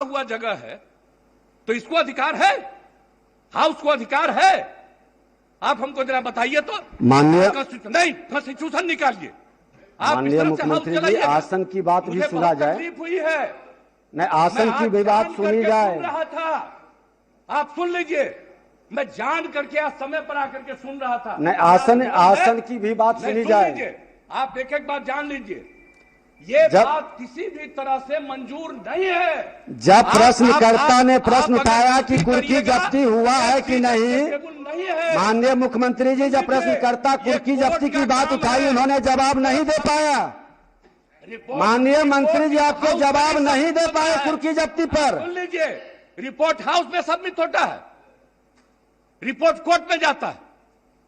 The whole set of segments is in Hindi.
हुआ जगह है तो इसको अधिकार है, हाउस को अधिकार है। आप हमको जरा बताइए तो। माननीय नहीं, कॉन्स्टिट्यूशन निकालिए। माननीय मुख्यमंत्री जी, आसन की बात भी सुना जाए। तकलीफ हुई है, नहीं, आसन की भी बात सुनी जाए। सुन रहा था, आप सुन लीजिए, मैं जान करके आज समय पर आकर के सुन रहा था। नहीं, आसन की भी बात सुनी जाए। आप एक एक बात जान लीजिए, ये बात किसी भी तरह से मंजूर नहीं है। जब प्रश्नकर्ता ने प्रश्न उठाया कि कुर्की जब्ती हुआ है कि नहीं, माननीय मुख्यमंत्री जी, जब प्रश्नकर्ता कुर्की जब्ती की बात उठाई, उन्होंने जवाब नहीं दे पाया। माननीय मंत्री जी, आपको जवाब नहीं दे पाए कुर्की जब्ती पर। सुन लीजिए, रिपोर्ट हाउस में सबमिट होता है, रिपोर्ट कोर्ट में जाता है।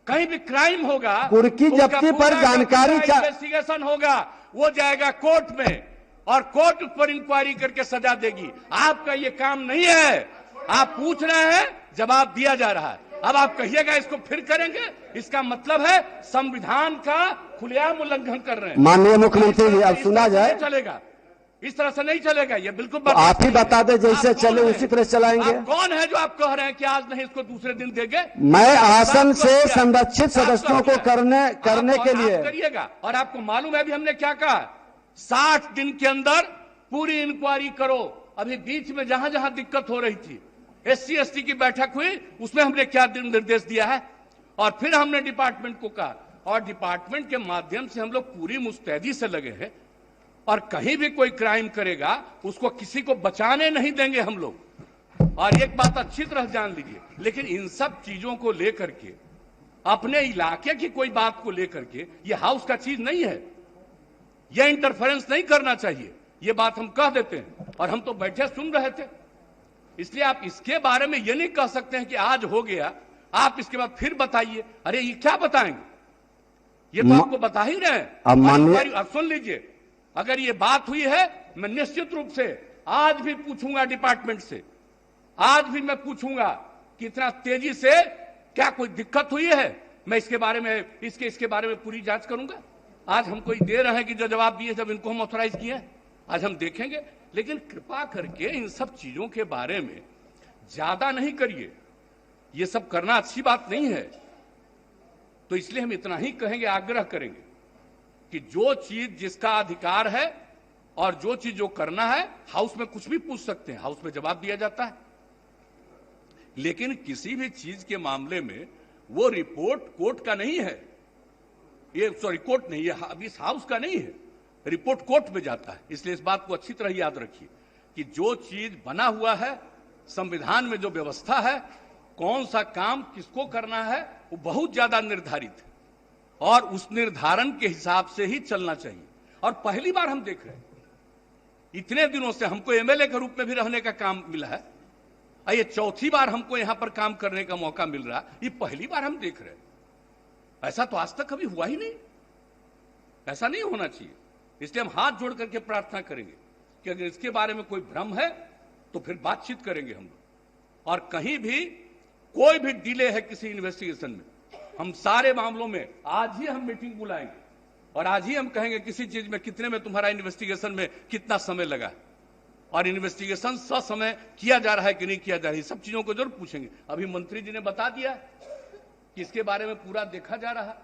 कहीं भी क्राइम होगा, कुर्की जब्ती पर जानकारी इन्वेस्टिगेशन होगा, वो जाएगा कोर्ट में और कोर्ट पर इंक्वायरी करके सजा देगी। आपका ये काम नहीं है। आप पूछ रहे हैं, जवाब दिया जा रहा है। अब आप कहिएगा इसको फिर करेंगे, इसका मतलब है संविधान का खुलेआम उल्लंघन कर रहे हैं। माननीय मुख्यमंत्री जी, अब सुना जाए। चलेगा, इस तरह से नहीं चलेगा, ये बिल्कुल तो आप ही बता दें, जैसे चले उसी तरह चलाएंगे। कौन है जो आप कह रहे हैं कि आज नहीं इसको दूसरे दिन देंगे? मैं आसन से संरक्षित सदस्यों को करने के लिए करिएगा। और आपको मालूम है अभी हमने क्या कहा, 60 दिन के अंदर पूरी इंक्वायरी करो। अभी बीच में जहां जहां दिक्कत हो रही थी, SC ST की बैठक हुई, उसमें हमने क्या निर्देश दिया है, और फिर हमने डिपार्टमेंट को कहा, और डिपार्टमेंट के माध्यम से हम लोग पूरी मुस्तैदी से लगे हैं, और कहीं भी कोई क्राइम करेगा उसको किसी को बचाने नहीं देंगे हम लोग। और एक बात अच्छी तरह जान लीजिए, लेकिन इन सब चीजों को लेकर के, अपने इलाके की कोई बात को लेकर के, ये हाउस का चीज नहीं है, यह इंटरफेरेंस नहीं करना चाहिए, ये बात हम कह देते हैं। और हम तो बैठे सुन रहे थे, इसलिए आप इसके बारे में ये नहीं कह सकते हैं कि आज हो गया, आप इसके बाद फिर बताइए। अरे ये क्या बताएंगे, ये तो आपको बता ही रहे हैं। अब सुन लीजिए, अगर ये बात हुई है, मैं निश्चित रूप से आज भी पूछूंगा डिपार्टमेंट से, आज भी मैं पूछूंगा कि इतना तेजी से क्या कोई दिक्कत हुई है। मैं इसके बारे में इसके बारे में पूरी जांच करूंगा। आज हमको दे रहे हैं कि जो जवाब दिए जब इनको हम ऑथराइज किए हैं, आज हम देखेंगे। लेकिन कृपा करके इन सब चीजों के बारे में ज्यादा नहीं करिए, ये सब करना अच्छी बात नहीं है। तो इसलिए हम इतना ही कहेंगे, आग्रह करेंगे कि जो चीज जिसका अधिकार है और जो चीज जो करना है, हाउस में कुछ भी पूछ सकते हैं, हाउस में जवाब दिया जाता है। लेकिन किसी भी चीज के मामले में वो रिपोर्ट कोर्ट का नहीं है, ये सॉरी कोर्ट नहीं है, अभी इस हाउस का नहीं है, रिपोर्ट कोर्ट में जाता है। इसलिए इस बात को अच्छी तरह याद रखिए कि जो चीज बना हुआ है, संविधान में जो व्यवस्था है, कौन सा काम किसको करना है, वो बहुत ज्यादा निर्धारित है, और उस निर्धारण के हिसाब से ही चलना चाहिए। और पहली बार हम देख रहे हैं, इतने दिनों से हमको MLA के रूप में भी रहने का काम मिला है, और ये चौथी बार हमको यहां पर काम करने का मौका मिल रहा है, ये पहली बार हम देख रहे हैं। ऐसा तो आज तक कभी हुआ ही नहीं, ऐसा नहीं होना चाहिए। इसलिए हम हाथ जोड़ करके प्रार्थना करेंगे कि अगर इसके बारे में कोई भ्रम है तो फिर बातचीत करेंगे हम लोग। और कहीं भी कोई भी डिले है किसी इन्वेस्टिगेशन में, हम सारे मामलों में आज ही हम मीटिंग बुलाएंगे और आज ही हम कहेंगे किसी चीज में कितने में तुम्हारा इन्वेस्टिगेशन में कितना समय लगा, और इन्वेस्टिगेशन ससमय किया जा रहा है कि नहीं किया जा रहा है, सब चीजों को जरूर पूछेंगे। अभी मंत्री जी ने बता दिया कि इसके बारे में पूरा देखा जा रहा है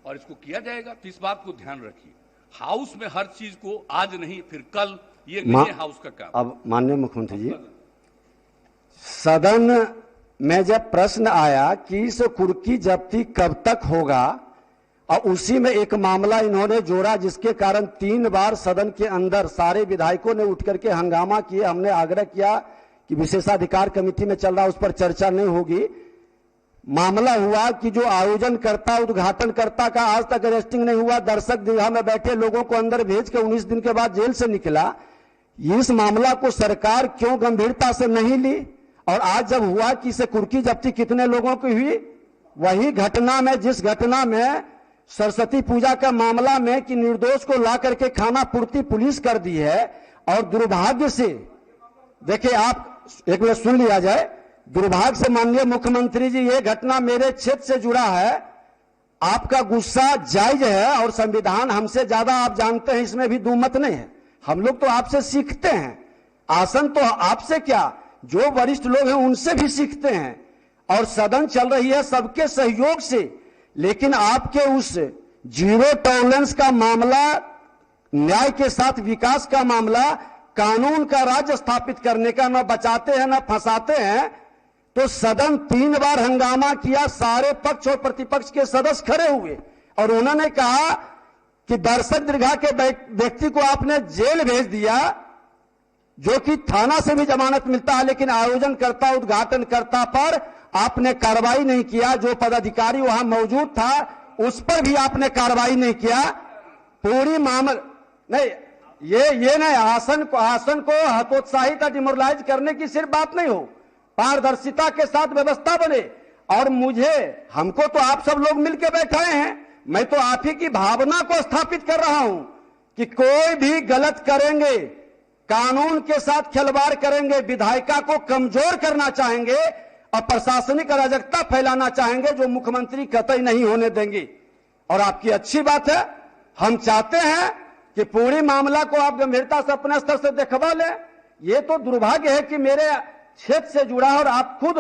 और इसको किया जाएगा। तो इस बात को ध्यान रखिए, हाउस में हर चीज को आज नहीं फिर कल, ये नहीं है हाउस का काम। अब माननीय मुख्यमंत्री जी, सदन में जब प्रश्न आया कि इस कुर्की जब्ती कब तक होगा, और उसी में एक मामला इन्होंने जोड़ा जिसके कारण 3 बार सदन के अंदर सारे विधायकों ने उठ करके हंगामा किए। हमने आग्रह किया कि विशेषाधिकार कमेटी में चल रहा, उस पर चर्चा नहीं होगी। मामला हुआ कि जो आयोजनकर्ता उद्घाटनकर्ता का आज तक अरेस्टिंग नहीं हुआ, दर्शक दीर्घा में बैठे लोगों को अंदर भेज के 19 दिन के बाद जेल से निकला। इस मामला को सरकार क्यों गंभीरता से नहीं ली, और आज जब हुआ कि इसे कुर्की जब्ती कितने लोगों की हुई, वही घटना में, जिस घटना में सरस्वती पूजा का मामला में कि निर्दोष को ला करके खाना पूर्ति पुलिस कर दी है। और दुर्भाग्य से देखिए, आप एक मिनट सुन लिया जाए, दुर्भाग्य से माननीय मुख्यमंत्री जी, ये घटना मेरे क्षेत्र से जुड़ा है। आपका गुस्सा जायज है और संविधान हमसे ज्यादा आप जानते हैं, इसमें भी दो मत नहीं है। हम लोग तो आपसे सीखते हैं, आसन तो आपसे क्या, जो वरिष्ठ लोग हैं उनसे भी सीखते हैं, और सदन चल रही है सबके सहयोग से। लेकिन आपके उस जीरो टॉलरेंस का मामला, न्याय के साथ विकास का मामला, कानून का राज्य स्थापित करने का, न बचाते हैं न फंसाते हैं। तो सदन 3 बार हंगामा किया, सारे पक्ष और प्रतिपक्ष के सदस्य खड़े हुए और उन्होंने कहा कि दर्शक दीर्घा के व्यक्ति को आपने जेल भेज दिया, जो कि थाना से भी जमानत मिलता है, लेकिन आयोजनकर्ता उद्घाटनकर्ता पर आपने कार्रवाई नहीं किया। जो पदाधिकारी वहां मौजूद था उस पर भी आपने कार्रवाई नहीं किया। पूरी मामला नहीं, ये नहीं, आसन को हतोत्साहित डिमोरलाइज करने की सिर्फ बात नहीं हो, पारदर्शिता के साथ व्यवस्था बने। और हमको तो आप सब लोग मिलकर बैठाए हैं, मैं तो आप ही की भावना को स्थापित कर रहा हूं कि कोई भी गलत करेंगे, कानून के साथ खिलवाड़ करेंगे, विधायिका को कमजोर करना चाहेंगे और प्रशासनिक अराजकता फैलाना चाहेंगे, जो मुख्यमंत्री कतई नहीं होने देंगे। और आपकी अच्छी बात है, हम चाहते हैं कि पूरी मामला को आप गंभीरता से अपने स्तर से देखवा लें। ये तो दुर्भाग्य है कि मेरे क्षेत्र से जुड़ा, और आप खुद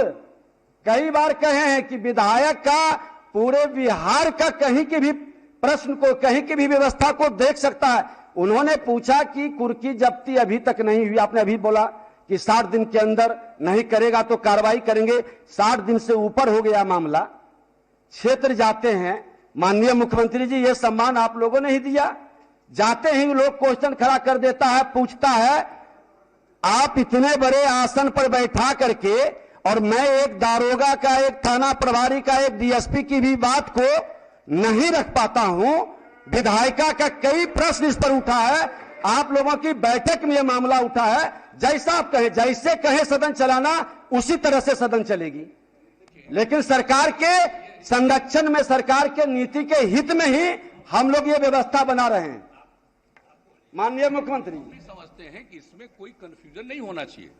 कई बार कहे हैं कि विधायक का पूरे बिहार का कहीं के भी प्रश्न को, कहीं की भी व्यवस्था को देख सकता है। उन्होंने पूछा कि कुर्की जब्ती अभी तक नहीं हुई, आपने अभी बोला कि 60 दिन के अंदर नहीं करेगा तो कार्रवाई करेंगे। 60 दिन से ऊपर हो गया मामला, क्षेत्र जाते हैं, माननीय मुख्यमंत्री जी ये सम्मान आप लोगों ने ही दिया। जाते ही लोग क्वेश्चन खड़ा कर देता है, पूछता है आप इतने बड़े आसन पर बैठा करके, और मैं एक दारोगा का, एक थाना प्रभारी का, एक डीएसपी की भी बात को नहीं रख पाता हूं। विधायिका का कई प्रश्न इस पर उठा है, आप लोगों की बैठक में यह मामला उठा है। जैसा आप कहें, जैसे कहें सदन चलाना, उसी तरह से सदन चलेगी। लेकिन सरकार के संरक्षण में, सरकार के नीति के हित में ही हम लोग ये व्यवस्था बना रहे हैं। माननीय मुख्यमंत्री समझते हैं कि इसमें कोई कंफ्यूजन नहीं होना चाहिए।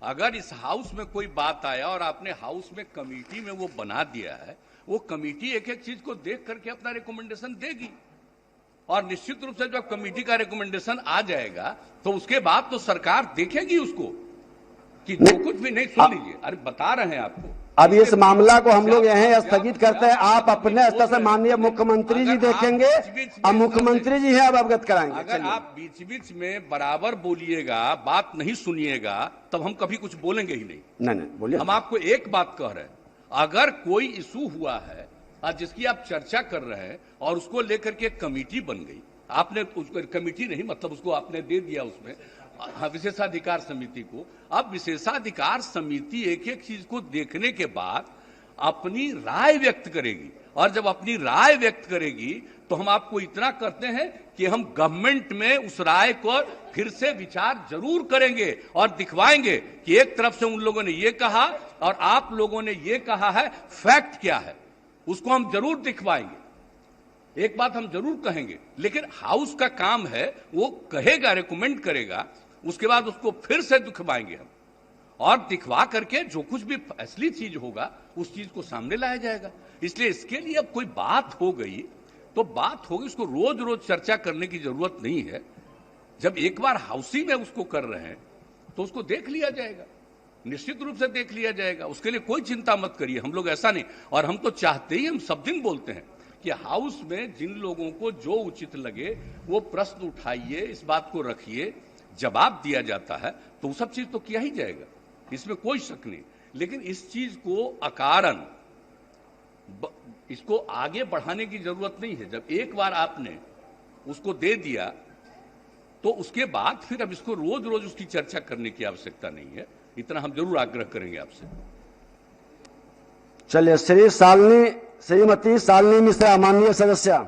अगर इस हाउस में कोई बात आया और आपने हाउस में कमेटी में वो बना दिया है, वो कमेटी एक एक चीज को देख करके अपना रिकमेंडेशन देगी, और निश्चित रूप से जब कमेटी का रिकमेंडेशन आ जाएगा तो उसके बाद तो सरकार देखेगी उसको कि जो कुछ भी नहीं। सुन लीजिए, अरे बता रहे हैं आपको। अब इस मामला को हम लोग यहीं स्थगित करते हैं। आप अपने स्तर से माननीय मुख्यमंत्री जी देखेंगे, अब मुख्यमंत्री जी हैं, अब अवगत कराएंगे। अगर आप बीच बीच में बराबर बोलिएगा, बात नहीं सुनिएगा, तब हम कभी कुछ बोलेंगे ही नहीं। नहीं बोलिए। हम आपको एक बात कह रहे हैं, अगर कोई इशू हुआ है जिसकी आप चर्चा कर रहे हैं और उसको लेकर के कमेटी बन गई, आपने उसको कमेटी नहीं, मतलब उसको आपने दे दिया उसमें विशेषाधिकार समिति को। अब विशेषाधिकार समिति एक एक चीज को देखने के बाद अपनी राय व्यक्त करेगी, और जब अपनी राय व्यक्त करेगी तो हम आपको इतना करते हैं कि हम गवर्नमेंट में उस राय को फिर से विचार जरूर करेंगे और दिखवाएंगे कि एक तरफ से उन लोगों ने ये कहा और आप लोगों ने ये कहा है, फैक्ट क्या है, उसको हम जरूर दिखवाएंगे। एक बात हम जरूर कहेंगे, लेकिन हाउस का काम है, वो कहेगा, रिकमेंड करेगा, उसके बाद उसको फिर से दिखवाएंगे हम, और दिखवा करके जो कुछ भी असली चीज होगा उस चीज को सामने लाया जाएगा। इसलिए इसके लिए अब कोई बात हो गई तो बात होगी, उसको रोज रोज चर्चा करने की जरूरत नहीं है। जब एक बार हाउसी में उसको कर रहे हैं तो उसको देख लिया जाएगा, निश्चित रूप से देख लिया जाएगा। उसके लिए कोई चिंता मत करिए, हम लोग ऐसा नहीं। और हम तो चाहते ही, हम सब दिन बोलते हैं कि हाउस में जिन लोगों को जो उचित लगे वो प्रश्न उठाइए, इस बात को रखिए, जवाब दिया जाता है तो वो सब चीज तो किया ही जाएगा, इसमें कोई शक नहीं। लेकिन इस चीज को अकारण इसको आगे बढ़ाने की जरूरत नहीं है। जब एक बार आपने उसको दे दिया तो उसके बाद फिर अब इसको रोज रोज उसकी चर्चा करने की आवश्यकता नहीं है, इतना हम जरूर आग्रह करेंगे आपसे। चलिए, श्रीमती शालिनी मिश्रा, माननीय सदस्य।